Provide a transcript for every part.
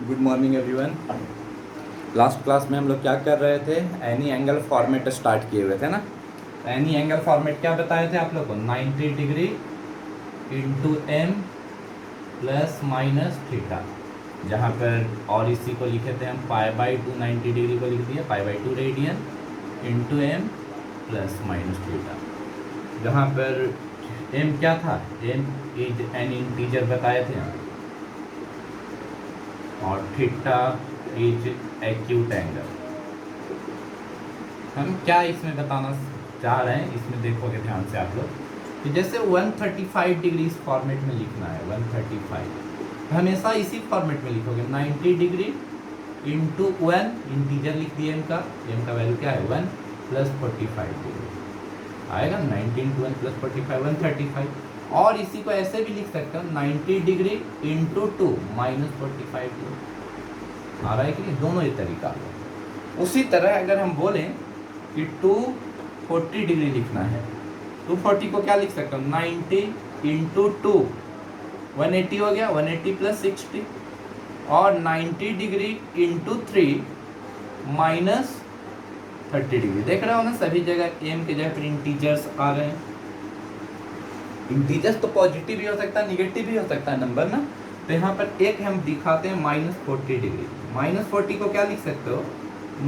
Good morning everyone. Last class में हम लोग क्या कर रहे थे, एनी एंगल फॉर्मेट स्टार्ट किए हुए थे ना। एनी एंगल फॉर्मेट क्या बताए थे आप लोग को, 90 degree into m plus minus theta, जहाँ पर और इसी को लिखे थे हम पाई बाई टू, 90 डिग्री को लिख दिया pi by two radian into m plus minus theta, जहाँ पर एम क्या था, एम इज एन इंटीजर बताए थे हम, और थीटा इज एक्यूट एंगल। हम क्या इसमें बताना चाह रहे हैं, इसमें देखोगे ध्यान से आप लोग कि जैसे 135 डिग्री इस फॉर्मेट में लिखना है, 135 हमेशा इसी फॉर्मेट में लिखोगे, 90 डिग्री इंटू 1 इंटीजर लिख दिए, एम का वैल्यू क्या है 1 प्लस 45 डिग्री आएगा, 90 इंटू 1 प्लस 45 135। और इसी को ऐसे भी लिख सकते हो 90 डिग्री इंटू 2 माइनस 45 डिग्री, आ रहा है कि नहीं, दोनों ही तरीका। उसी तरह अगर हम बोलें कि 240 डिग्री लिखना है, 240 को क्या लिख सकते हो 90 इंटू 2 180 हो गया, 180 प्लस 60, और 90 डिग्री इंटू 3 माइनस 30 डिग्री। देख रहे हो ना, सभी जगह एम के जगह पर इंटीजर्स आ रहे हैं। इंटीजर्स तो पॉजिटिव भी हो सकता है, निगेटिव भी हो सकता है नंबर ना। तो यहाँ पर एक हम दिखाते हैं -40 डिग्री, -40 को क्या लिख सकते हो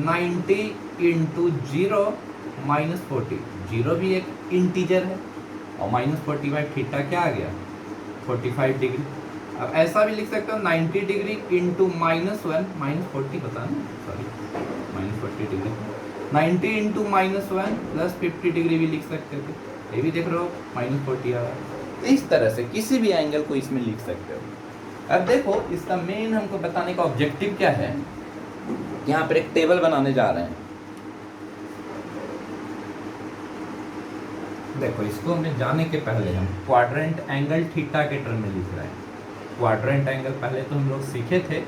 90 इंटू 0 -40, 0 भी एक इंटीजर है, और -45 थीटा क्या आ गया 45 डिग्री। अब ऐसा भी लिख सकते हो 90 डिग्री इंटू -1 -40 बता ना, sorry -40 degree, 90 into -1 plus 50 degree भी लिख सकते थे, ये भी देख रहे हो -40 आ रहा है। इस तरह से किसी भी एंगल को इसमें लिख सकते हो। अब देखो इसका मेन हमको बताने का ऑब्जेक्टिव क्या है, यहाँ पर एक टेबल बनाने जा रहे हैं। देखो इसको में जाने के पहले हम क्वाड्रेंट एंगल थीटा के टर्म में लिख रहे हैं। क्वाड्रेंट एंगल पहले तो हम लोग सीखे थे,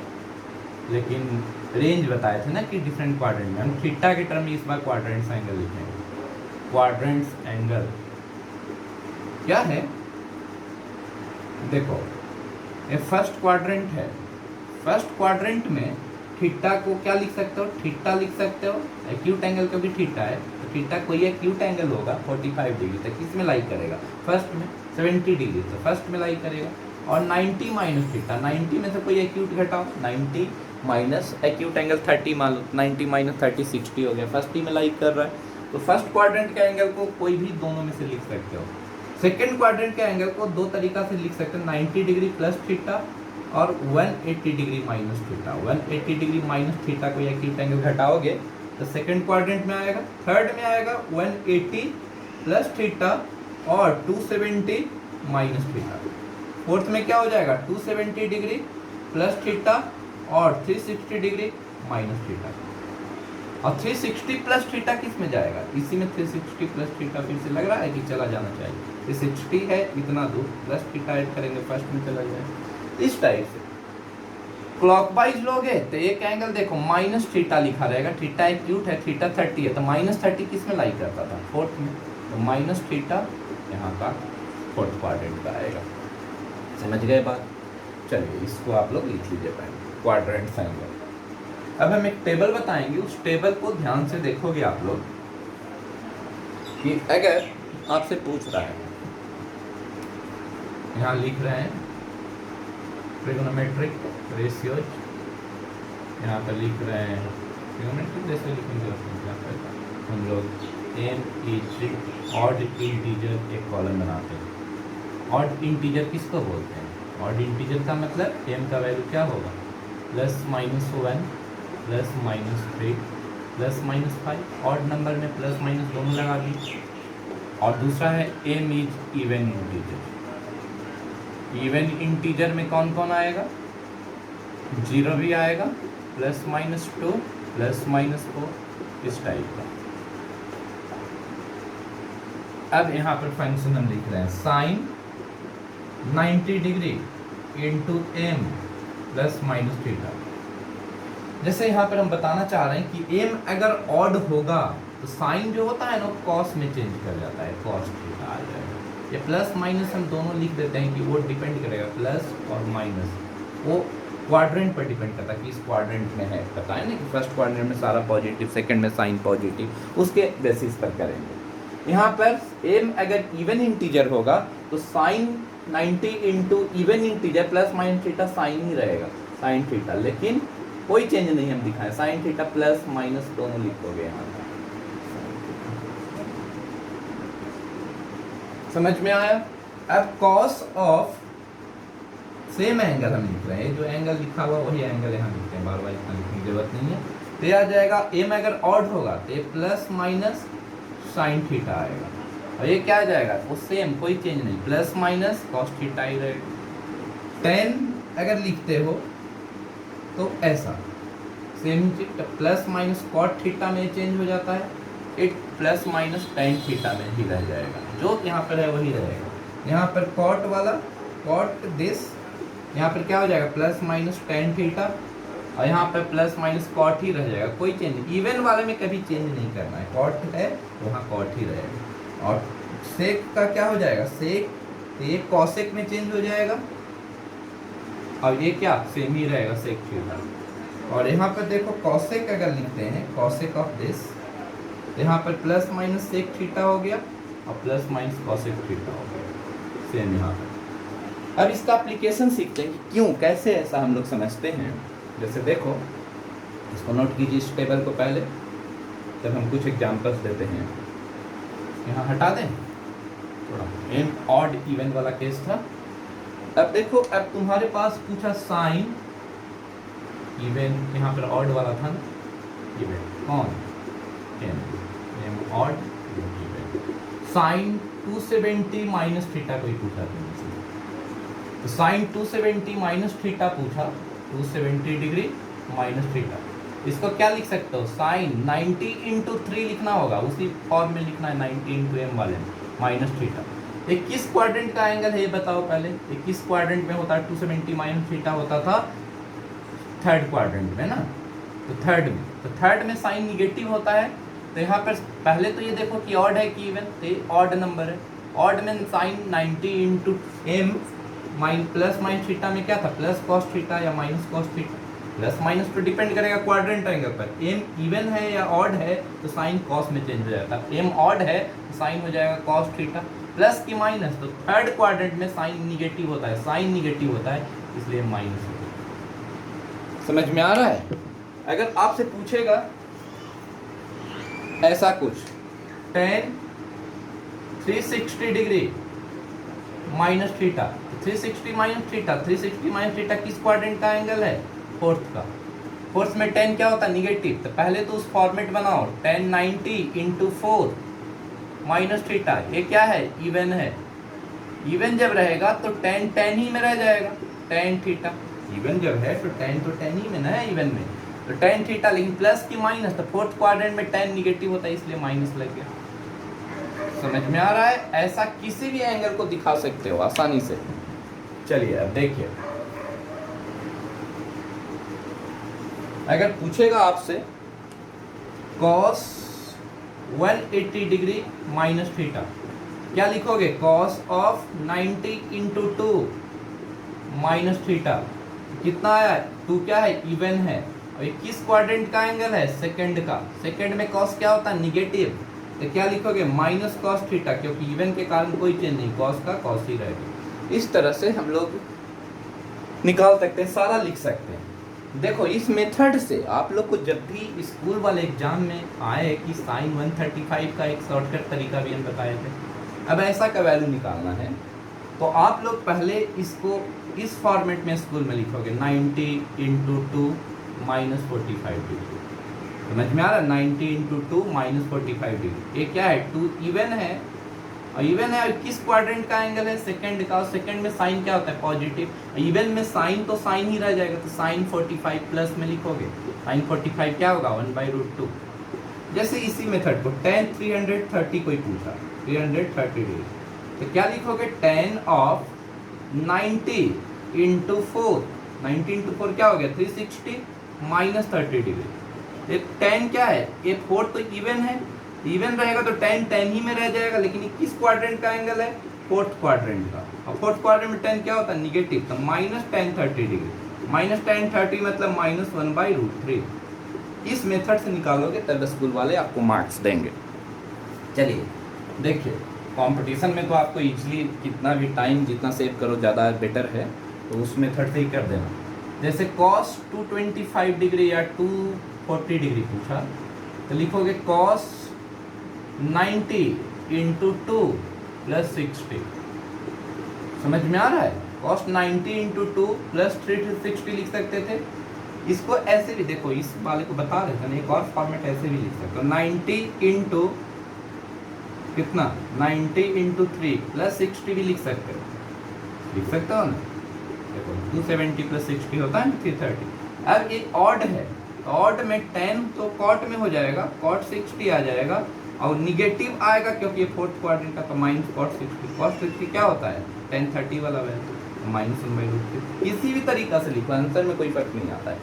लेकिन रेंज बताए थे ना कि डिफरेंट क्वाड्रेंट में, हम थीटा के टर्म में इस बार क्वाड्रेंट्स एंगल लिखेंगे। क्वाड्रेंट्स एंगल क्या है, देखो ये फर्स्ट क्वाड्रेंट है, फर्स्ट क्वाड्रेंट में थीटा को क्या लिख सकते हो, थीटा लिख सकते हो, एक्यूट एंगल का भी थीटा है, तो थीटा कोई एक्यूट एंगल होगा 45 डिग्री तक, किसमें लाई करेगा फर्स्ट में, 70 डिग्री तो फर्स्ट में लाई करेगा, और 90 माइनस थीटा, 90 में से कोई एक्यूट घटाओ, 90 माइनस एक्यूट एंगल 30 मान लो, 90 माइनस 30 60 हो गया, फर्स्ट ही में लाई कर रहा है। तो फर्स्ट क्वाड्रेंट के एंगल को कोई भी दोनों में से लिख सकते हो। सेकेंड क्वाड्रेंट के एंगल को दो तरीका से लिख सकते हैं, 90 डिग्री प्लस थीटा और 180 degree minus theta. 180 degree minus theta को एक्यूट एंगल घटाओगे तो सेकंड क्वाड्रेंट में आएगा, थर्ड में आएगा 180 प्लस थीटा और 270 माइनस थीटा, फोर्थ में क्या हो जाएगा 270 डिग्री प्लस थीटा और 360 डिग्री माइनस थीटा। और 360 प्लस थीटा किस में जाएगा, इसी में 360 प्लस थीटा फिर से लग रहा है कि चला जाना चाहिए, 360 है इतना दूर, प्लस थीटा ऐड करेंगे फर्स्ट में चला जाएगा। इस टाइप से क्लॉकवाइज लोगे तो एक एंगल देखो माइनस थीटा लिखा रहेगा, थीटा एक्यूट है, थीटा 30 है, तो -30 किस में लाई करता था फोर्थ में, तो माइनस थीटा यहाँ का फोर्थ क्वाड्रेंट का आएगा। समझ गए बात, चलिए इसको आप लोग लिख लीजिए पहले, क्वाड्रेंट एंगल। अब हम एक टेबल बताएंगे, उस टेबल को ध्यान से देखोगे आप लोग कि अगर आपसे पूछ रहा है, यहाँ लिख रहे हैं ट्रिग्नोमेट्रिक रेशियोज, यहाँ पर लिख रहे हैं ट्रिग्नोमेट्रिक रेशियो लिखेंगे हम लोग, एम इज ऑड इंटीजर एक कॉलम बनाते हैं। ऑड इंटीजर किसको बोलते हैं, ऑड इंटीजर का मतलब एम का वैल्यू क्या होगा +-1 +-3 +-5, ऑड नंबर में प्लस माइनस दोनों लगा दी। और दूसरा है m is even integer, even integer में कौन कौन आएगा, 0 भी आएगा, +-2 +-4, इस टाइप का। अब यहाँ पर फंक्शन हम लिख रहे हैं sine 90 degree into m +- theta. जैसे यहाँ पर हम बताना चाह रहे हैं कि एम अगर ऑड होगा तो साइन जो होता है ना कॉस में चेंज कर जाता है, कॉस थीटा आ जाएगा। ये प्लस माइनस हम दोनों लिख देते हैं कि वो डिपेंड करेगा, प्लस और माइनस वो क्वाड्रेंट पर डिपेंड करता है कि इस क्वाड्रेंट में है, पता है ना कि फर्स्ट क्वाड्रेंट में सारा पॉजिटिव, सेकंड में साइन पॉजिटिव, उसके बेसिस पर करेंगे। यहाँ पर एम अगर इवन इंटीजर होगा तो sine 90 into even integer plus minus theta sine ही रहेगा, साइन थीटा, लेकिन कोई चेंज नहीं हम दिखाएं, साइन थीटा प्लस माइनस दोनों लिखोगे यहाँ पर। समझ में आया? अब कॉस ऑफ सेम एंगल हम लिख रहे हैं, जो एंगल लिखा हुआ वही एंगल यहाँ लिखते हैं, बार बार इतना लिखने की जरूरत नहीं है। तो ये आ जाएगा एम अगर ऑड होगा तो ये प्लस माइनस साइन थीटा आएगा, और ये क्या आ जाएगा वो सेम, कोई चेंज नहीं, प्लस माइनस कॉस थीटा ही रहेगा। 10 अगर लिखते हो तो ऐसा सेम चीज, प्लस माइनस कॉट थीटा में चेंज हो जाता है, it plus minus tan theta में ही रह जाएगा, जो यहाँ पर है वही रहेगा। यहाँ पर कॉट वाला कॉट दिस, यहाँ पर क्या हो जाएगा प्लस माइनस टेन थीटा, और यहाँ पर प्लस माइनस कॉट ही रह जाएगा, कोई चेंज नहीं। इवन वाले में कभी चेंज नहीं करना है, कॉट है वहाँ कॉट ही रहेगा। और सेक का क्या हो जाएगा, सेक, तो ये कॉसेक में चेंज हो जाएगा, और ये क्या सेम ही रहेगा सेक थीटा। और यहाँ पर देखो कॉसेक अगर लिखते हैं, कॉसेक ऑफ दिस, यहाँ पर प्लस माइनस सेक थीटा हो गया और प्लस माइनस कॉसेक थीटा हो गया, सेम यहाँ पर। अब इसका एप्लीकेशन सीखते हैं कि क्यों, कैसे ऐसा हम लोग समझते हैं। जैसे देखो, इसको नोट कीजिए इस टेबल को पहले, तब हम कुछ एग्जांपल्स देते हैं। यहाँ हटा दें थोड़ा, एम ऑड इवन वाला केस था। अब देखो, अब तुम्हारे पास पूछा साइन इवन, यहाँ पर ऑड वाला था ना, इवन कौन, m odd even, sine 270 minus theta कोई पूछा था, तो साइन 270 माइनस थीटा पूछा, 270 डिग्री माइनस थीटा। इसको क्या लिख सकते हो, साइन 90 इंटू 3 लिखना होगा, उसी फॉर्म में लिखना है 90 इंटू एम वाले में, माइनस थीटा। ये किस क्वाड्रेंट का एंगल है ये बताओ पहले, ये किस क्वाड्रेंट में होता है, 270 माइनस थीटा होता था थर्ड क्वाड्रेंट में ना, तो थर्ड में साइन निगेटिव होता है। तो यहाँ पर पहले तो ये देखो कि ऑड है कि इवन, तो ये ऑड नंबर है, ऑड में sine 90 into m plus minus theta में क्या था, प्लस कॉस थीटा या minus cos theta, plus minus तो डिपेंड करेगा क्वाड्रेंट एंगल पर। एम इवन है या ऑड है तो साइन कॉस में चेंज हो जाता है, एम ऑड है तो साइन हो जाएगा कॉस थीटा, प्लस की माइनस, तो थर्ड क्वाड्रेंट में साइन निगेटिव होता है, साइन निगेटिव होता है इसलिए माइनस होता है। समझ में आ रहा है? अगर आपसे पूछेगा ऐसा कुछ, tan 360 degree minus theta, 360 minus theta, 360 minus theta किस क्वाड्रेंट का एंगल है, फोर्थ का। फोर्थ में tan क्या होता है, निगेटिव, तो पहले तो उस फॉर्मेट बनाओ, tan 90 इंटू 4 माइनस थीटा, ये क्या है, इवन है, इवन जब रहेगा तो tan ही में रह जाएगा, tan थीटा, इवन जब है तो tan ही में ना है, इवन में तो tan थीटा, लेकिन प्लस की माइनस, तो फोर्थ क्वाड्रेंट में tan निगेटिव होता है इसलिए माइनस लग गया। समझ में आ रहा है? ऐसा किसी भी एंगल को दिखा सकते हो आसानी से। चलिए अब देखिए, अगर पूछेगा आपसे cos 180 डिग्री माइनस थीटा, क्या लिखोगे, cos of 90 into 2 minus theta, कितना आया, 2 क्या है, इवन है, और ये किस क्वाड्रेंट का एंगल है, सेकंड का, सेकंड में cos क्या होता है, निगेटिव, तो क्या लिखोगे, माइनस कॉस थीटा, क्योंकि इवन के कारण कोई चेंज नहीं, कॉस का कॉस ही रहेगा। इस तरह से हम लोग निकाल सकते हैं, सारा लिख सकते हैं। देखो, इस मेथड से आप लोग को जब भी स्कूल वाले एग्जाम में आए कि साइन 135 का एक शॉर्टकट तरीका भी हम बताए थे, अब ऐसा का वैल्यू निकालना है तो आप लोग पहले इसको इस फॉर्मेट में स्कूल में लिखोगे, 90 इंटू 2 माइनस 45 डिग्री। समझ में आ रहा है, 90 इंटू 2 माइनस 45 डिग्री, ये क्या है, 2 इवन है, और इवन है, और किस क्वाड्रेंट का एंगल है, सेकंड का, और सेकंड में साइन क्या होता है, पॉजिटिव, इवन में साइन तो साइन ही रह जाएगा, तो साइन 45 प्लस में लिखोगे, साइन 45 क्या होगा, 1/√2। जैसे इसी मेथड को tan 330 कोई पूछा, 330 डिग्री, तो क्या लिखोगे, tan ऑफ 90 इंटू 4, 90 इंटू 4 क्या हो गया, 360 माइनस 30 डिग्री। ये tan क्या है, ये 4 तो इवन है, इवन रहेगा तो tan ही में रह जाएगा, लेकिन ये किस क्वाड्रेंट का एंगल है, फोर्थ क्वाड्रेंट का, और फोर्थ क्वाड्रेंट में tan क्या होता है, निगेटिव, तो minus tan 30 degree, minus ten 30 मतलब -1/√3। इस मेथड से निकालोगे तब स्कूल वाले आपको मार्क्स देंगे। चलिए देखिए, कंपटीशन में तो आपको इजीली कितना भी टाइम जितना सेव करो ज़्यादा बेटर है, तो उस मेथड से ही कर देना। जैसे cos 225 डिग्री या 240 डिग्री पूछा, तो लिखोगे cos 90 × 2 + 60। समझ में आ रहा है? cos 90 × 2 + 360 लिख सकते थे। इसको ऐसे भी देखो, इस वाले को बता देते हैं, एक और फॉर्मेट ऐसे भी लिख सकते हो, 90 × कितना 90 × 3 + 60 भी लिख सकते हो ना। देखो 270 + 60 होता है 330। अब ये ऑड है, ऑड में 10 तो कॉट में हो जाएगा, cot 60 आ जाएगा, और निगेटिव आएगा क्योंकि ये फोर्थ क्वाड्रेंट का, तो -cot 60। cot 60 क्या होता है 1030 वाला वैल्यू, -1/√3। किसी भी तरीका से लिखो, आंसर में कोई फर्क नहीं आता है।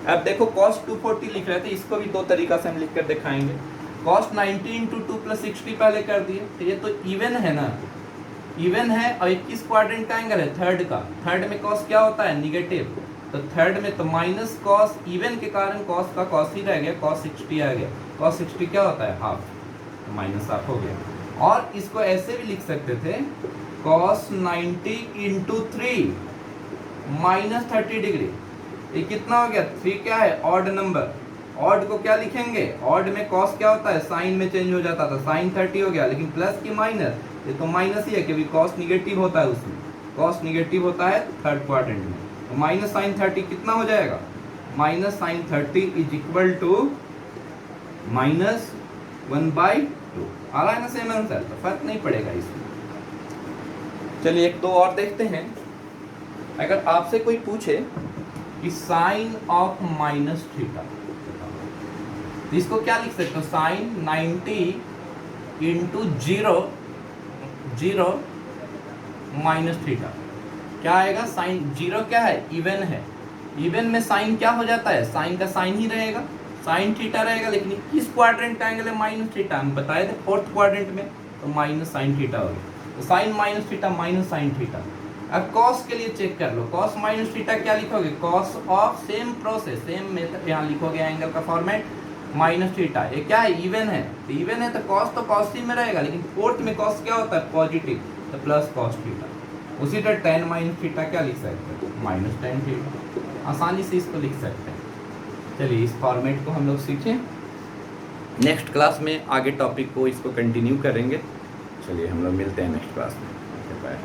अब देखो cos 240 लिख रहे थे, इसको भी दो तरीका से हम लिख कर दिखाएंगे। cos 90 × 2 + 60 पहले कर दिए, तो ये तो इवन है ना, इवन है, और 21 क्वाड्रेंट का एंगल है थर्ड का। थर्ड में cos क्या होता है निगेटिव, तो थर्ड में तो माइनस cos, इवन के कारण cos का cos ही रह गया, cos 60 आ गया। cos 60 क्या होता है हाफ, तो -1/2 हो गया। और इसको ऐसे भी लिख सकते थे, cos 90 × 3 -30 डिग्री। ये कितना हो गया, 3 क्या है ऑड नंबर, ऑड को क्या लिखेंगे, ऑड में cos क्या होता है साइन में चेंज हो जाता था, साइन 30 हो गया, लेकिन प्लस की माइनस, ये तो माइनस ही है क्योंकि cos निगेटिव होता है उसमें, cos निगेटिव होता है थर्ड क्वाड्रेंट में, तो -sin30 कितना हो जाएगा, -sin30 = -1/2। आ रहा है ना सेम आंसर, तो फर्क नहीं पड़ेगा इसमें। चलिए एक दो और देखते हैं। अगर आपसे कोई पूछे कि साइन ऑफ -θ, तो इसको क्या लिख सकते हो, साइन 90 × 0 -θ क्या आएगा, साइन 0 क्या है इवन है, इवन में साइन क्या हो जाता है, साइन का साइन ही रहेगा, साइन थीटा रहेगा, लेकिन किस क्वाड्रेंट का एंगल है -θ, हम बताए थे फोर्थ क्वाड्रेंट में, तो -sin θ हो गया, तो साइन -θ -sin θ। अब cos के लिए चेक कर लो, cos -θ क्या लिखोगे, cos of same process, same method, यहाँ लिखोगे एंगल का फॉर्मेट -θ। ये क्या है इवन है, तो इवन है तो cos तो cos ही में रहेगा, लेकिन फोर्थ में cos क्या होता है पॉजिटिव, तो +cos θ। उसी तरह tan -θ क्या लिख सकते हैं, -tan θ। आसानी से इसको लिख सकते हैं। चलिए इस फॉर्मेट को हम लोग सीखें, नेक्स्ट क्लास में आगे टॉपिक को इसको कंटिन्यू करेंगे। चलिए हम लोग मिलते हैं नेक्स्ट क्लास में। बाय।